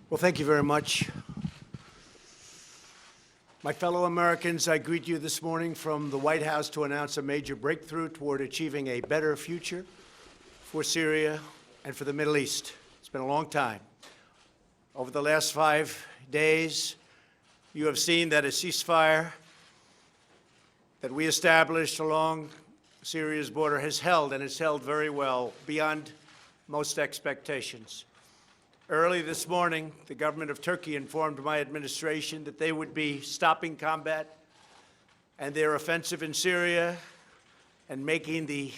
Well, thank you very much. My fellow Americans, I greet you this morning from the White House to announce a major breakthrough toward achieving a better future for Syria and for the Middle East. It's been a long time. Over the last 5 days, you have seen that a ceasefire that we established along Syria's border has held, and it's held very well, beyond most expectations. Early this morning, the government of Turkey informed my administration that they would be stopping combat and their offensive in Syria and making the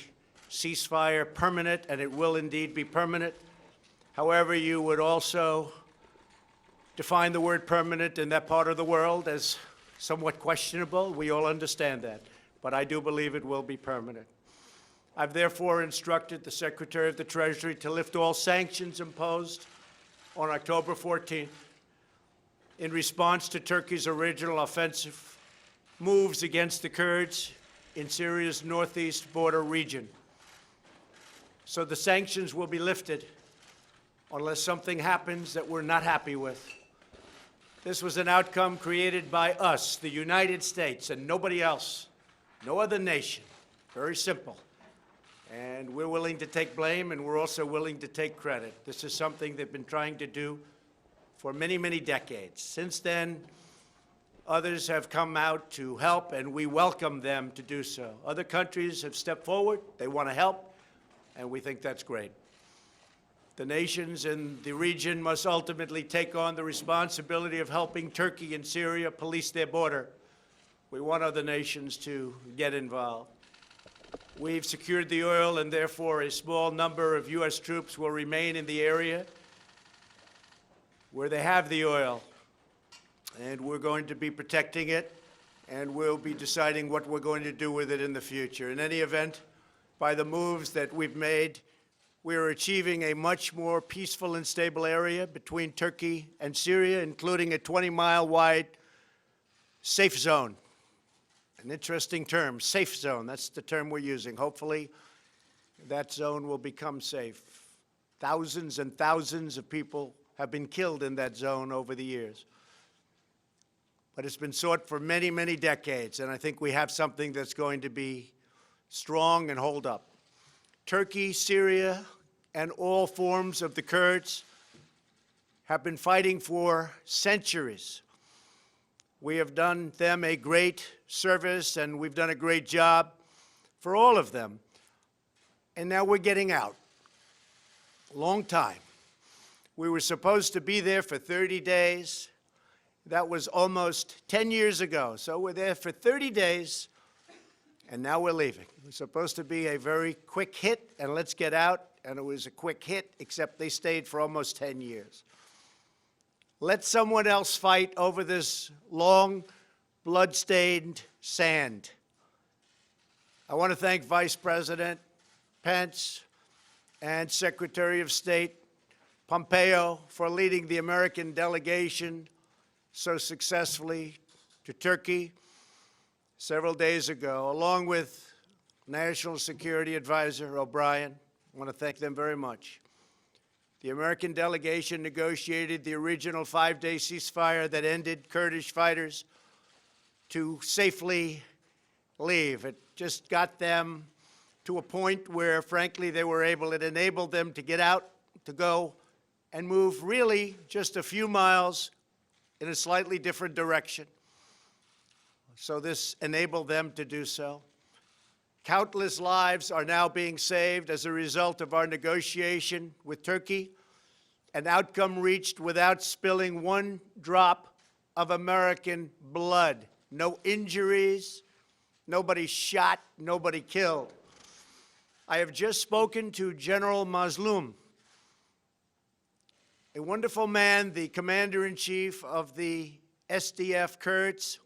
ceasefire permanent, and it will indeed be permanent. However, you would also define the word permanent in that part of the world as somewhat questionable. We all understand that, but I do believe it will be permanent. I've therefore instructed the Secretary of the Treasury to lift all sanctions imposed on October 14th in response to Turkey's original offensive moves against the Kurds in Syria's northeast border region. So the sanctions will be lifted unless something happens that we're not happy with. This was an outcome created by us, the United States, and nobody else, no other nation. Very simple. And we're willing to take blame, and we're also willing to take credit. This is something they've been trying to do for many, many decades. Since then, others have come out to help, and we welcome them to do so. Other countries have stepped forward. They want to help, and we think that's great. The nations in the region must ultimately take on the responsibility of helping Turkey and Syria police their border. We want other nations to get involved. We've secured the oil, and therefore a small number of U.S. troops will remain in the area where they have the oil. And we're going to be protecting it, and we'll be deciding what we're going to do with it in the future. In any event, by the moves that we've made, we are achieving a much more peaceful and stable area between Turkey and Syria, including a 20-mile-wide safe zone. An interesting term, safe zone. That's the term we're using. Hopefully, that zone will become safe. Thousands and thousands of people have been killed in that zone over the years. But it's been sought for many, many decades, and I think we have something that's going to be strong and hold up. Turkey, Syria, and all forms of the Kurds have been fighting for centuries. We have done them a great service, and we've done a great job for all of them. And now we're getting out. Long time. We were supposed to be there for 30 days. That was almost 10 years ago. So we're there for 30 days, and now we're leaving. It was supposed to be a very quick hit, and let's get out. And it was a quick hit, except they stayed for almost 10 years. Let someone else fight over this long, blood-stained sand. I want to thank Vice President Pence and Secretary of State Pompeo for leading the American delegation so successfully to Turkey several days ago, along with National Security Advisor O'Brien. I want to thank them very much. The American delegation negotiated the original 5-day ceasefire that ended Kurdish fighters to safely leave. It just got them to a point where, frankly, they were able, it enabled them to get out, to go, and move really just a few miles in a slightly different direction. So this enabled them to do so. Countless lives are now being saved as a result of our negotiation with Turkey, an outcome reached without spilling one drop of American blood. No injuries, nobody shot, nobody killed. I have just spoken to General Mazloum, a wonderful man, the commander-in-chief of the SDF Kurds,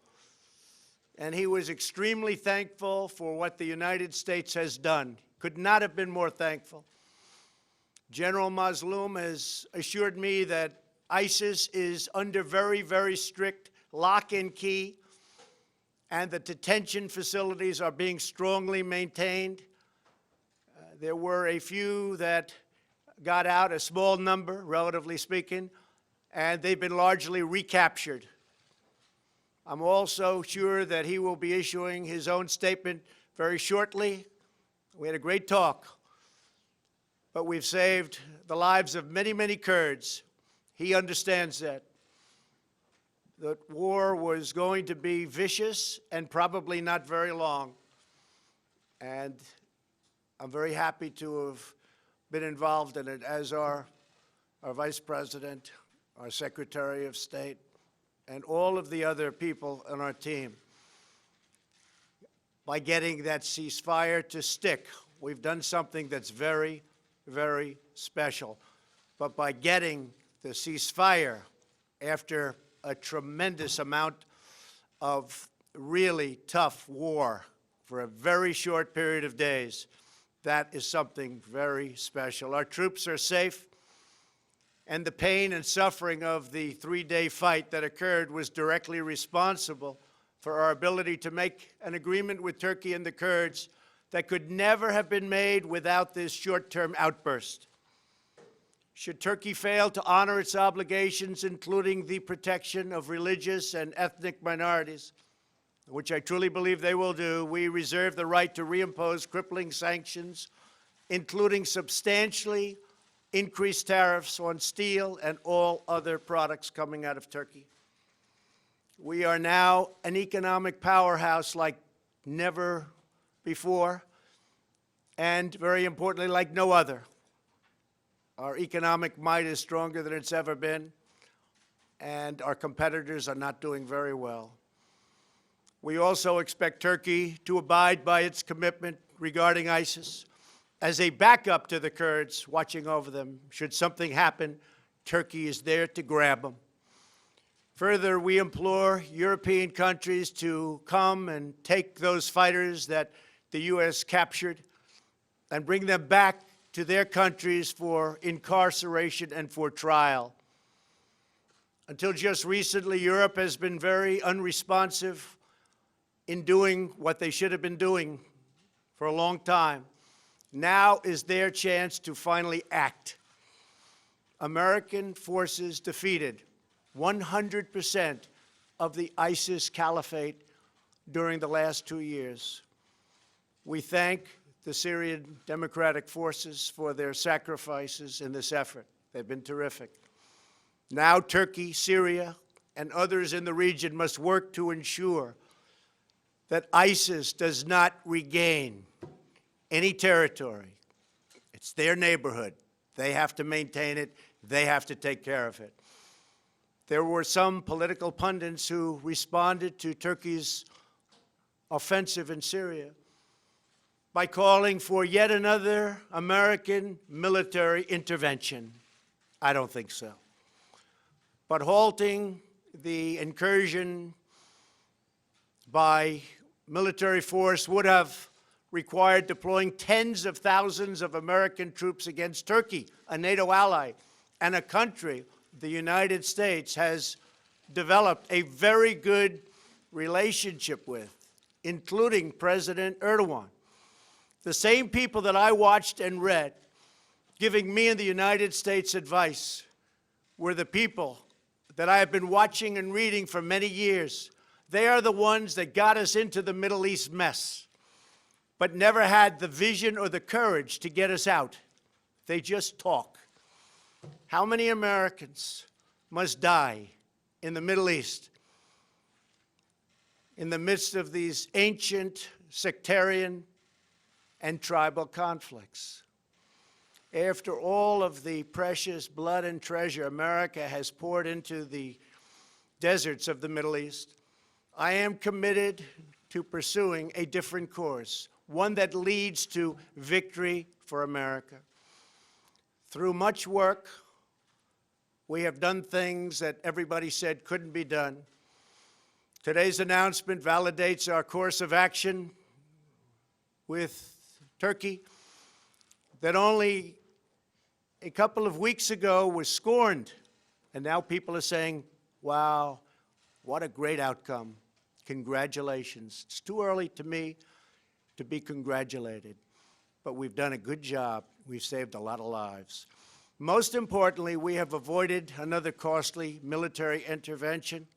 and he was extremely thankful for what the United States has done. Could not have been more thankful. General Mazloum has assured me that ISIS is under very, very strict lock and key, and the detention facilities are being strongly maintained. There were a few that got out, a small number, relatively speaking, and they've been largely recaptured. I'm also sure that he will be issuing his own statement very shortly. We had a great talk, but we've saved the lives of many, many Kurds. He understands that. That war was going to be vicious and probably not very long. And I'm very happy to have been involved in it, as are our Vice President, our Secretary of State, and all of the other people on our team. By getting that ceasefire to stick, we've done something that's very, very special. But by getting the ceasefire after a tremendous amount of really tough war for a very short period of days, that is something very special. Our troops are safe, and the pain and suffering of the three-day fight that occurred was directly responsible for our ability to make an agreement with Turkey and the Kurds that could never have been made without this short-term outburst. Should Turkey fail to honor its obligations, including the protection of religious and ethnic minorities, which I truly believe they will do, we reserve the right to reimpose crippling sanctions, including substantially increased tariffs on steel and all other products coming out of Turkey. We are now an economic powerhouse like never before, and very importantly, like no other. Our economic might is stronger than it's ever been, and our competitors are not doing very well. We also expect Turkey to abide by its commitment regarding ISIS as a backup to the Kurds, watching over them. Should something happen, Turkey is there to grab them. Further, we implore European countries to come and take those fighters that the U.S. captured and bring them back to their countries for incarceration and for trial. Until just recently, Europe has been very unresponsive in doing what they should have been doing for a long time. Now is their chance to finally act. American forces defeated 100% of the ISIS caliphate during the last 2 years. We thank the Syrian Democratic Forces for their sacrifices in this effort. They've been terrific. Now Turkey, Syria, and others in the region must work to ensure that ISIS does not regain any territory. It's their neighborhood. They have to maintain it. They have to take care of it. There were some political pundits who responded to Turkey's offensive in Syria by calling for yet another American military intervention. I don't think so. But halting the incursion by military force would have required deploying tens of thousands of American troops against Turkey, a NATO ally, and a country the United States has developed a very good relationship with, including President Erdogan. The same people that I watched and read giving me and the United States advice were the people that I have been watching and reading for many years. They are the ones that got us into the Middle East mess, but never had the vision or the courage to get us out. They just talk. How many Americans must die in the Middle East in the midst of these ancient sectarian and tribal conflicts? After all of the precious blood and treasure America has poured into the deserts of the Middle East, I am committed to pursuing a different course, one that leads to victory for America. Through much work, we have done things that everybody said couldn't be done. Today's announcement validates our course of action with Turkey that only a couple of weeks ago was scorned. And now people are saying, wow, what a great outcome. Congratulations. It's too early to me to be congratulated, but we've done a good job. We've saved a lot of lives. Most importantly, we have avoided another costly military intervention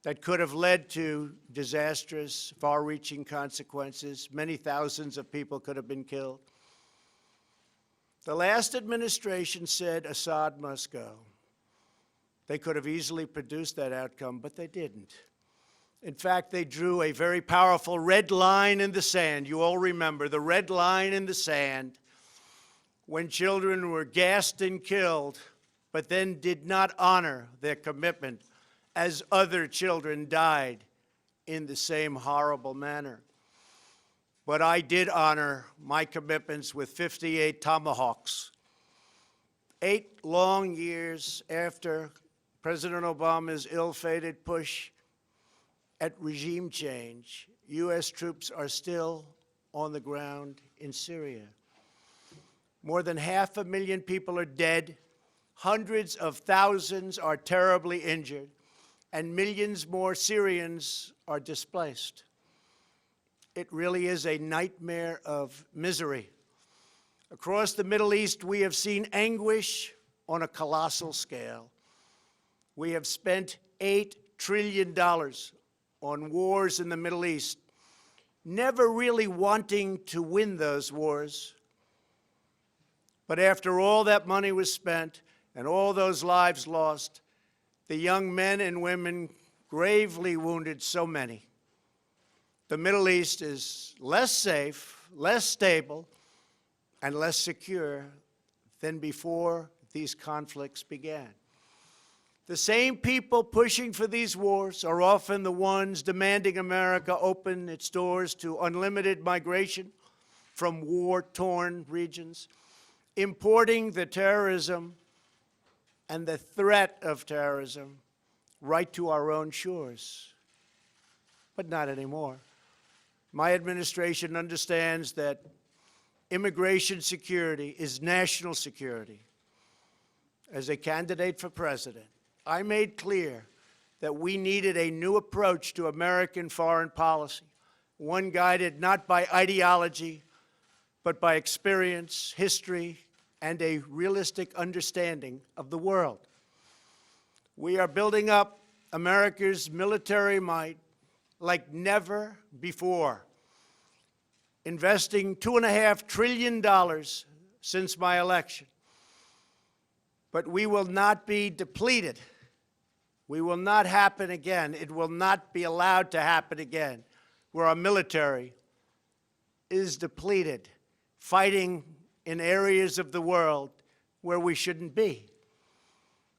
that could have led to disastrous, far-reaching consequences. Many thousands of people could have been killed. The last administration said Assad must go. They could have easily produced that outcome, but they didn't. In fact, they drew a very powerful red line in the sand. You all remember the red line in the sand when children were gassed and killed, but then did not honor their commitment as other children died in the same horrible manner. But I did honor my commitments with 58 Tomahawks. 8 long years after President Obama's ill-fated push at regime change, U.S. troops are still on the ground in Syria. More than 500,000 people are dead, hundreds of thousands are terribly injured, and millions more Syrians are displaced. It really is a nightmare of misery. Across the Middle East, we have seen anguish on a colossal scale. We have spent $8 trillion on wars in the Middle East, never really wanting to win those wars. But after all that money was spent and all those lives lost, the young men and women gravely wounded so many. The Middle East is less safe, less stable, and less secure than before these conflicts began. The same people pushing for these wars are often the ones demanding America open its doors to unlimited migration from war-torn regions, importing the terrorism and the threat of terrorism right to our own shores. But not anymore. My administration understands that immigration security is national security. As a candidate for president, I made clear that we needed a new approach to American foreign policy, one guided not by ideology, but by experience, history, and a realistic understanding of the world. We are building up America's military might like never before, investing $2.5 trillion since my election. But we will not be depleted. We will not happen again. It will not be allowed to happen again, where our military is depleted, fighting in areas of the world where we shouldn't be.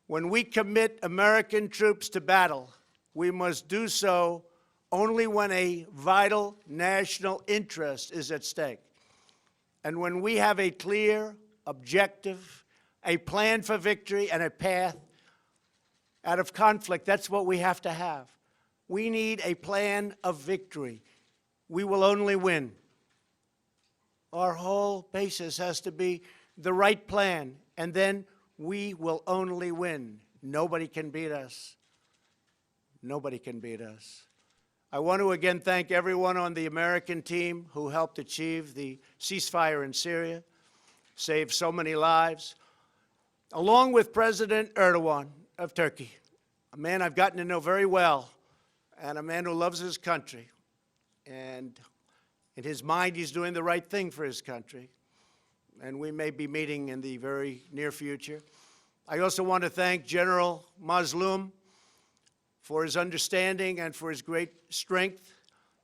When we commit American troops to battle, we must do so only when a vital national interest is at stake. And when we have a clear objective, a plan for victory, and a path out of conflict, that's what we have to have. We need a plan of victory. We will only win. Our whole basis has to be the right plan, and then we will only win. Nobody can beat us. Nobody can beat us. I want to again thank everyone on the American team who helped achieve the ceasefire in Syria, saved so many lives, along with President Erdogan of Turkey, a man I've gotten to know very well, and a man who loves his country. And in his mind, he's doing the right thing for his country. And we may be meeting in the very near future. I also want to thank General Mazloum for his understanding and for his great strength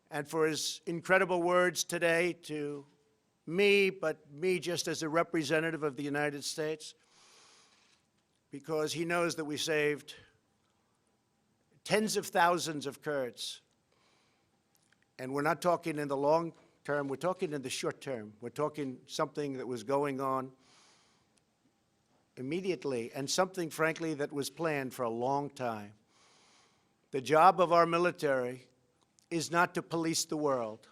and for his incredible words today to me, but me just as a representative of the United States, because he knows that we saved tens of thousands of Kurds. And we're not talking in the long term, we're talking in the short term. We're talking something that was going on immediately and something, frankly, that was planned for a long time. The job of our military is not to police the world.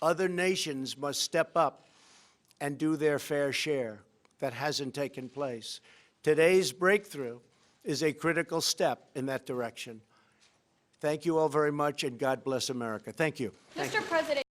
Other nations must step up and do their fair share. That hasn't taken place. Today's breakthrough is a critical step in that direction. Thank you all very much, and God bless America. Thank you. Mr. President.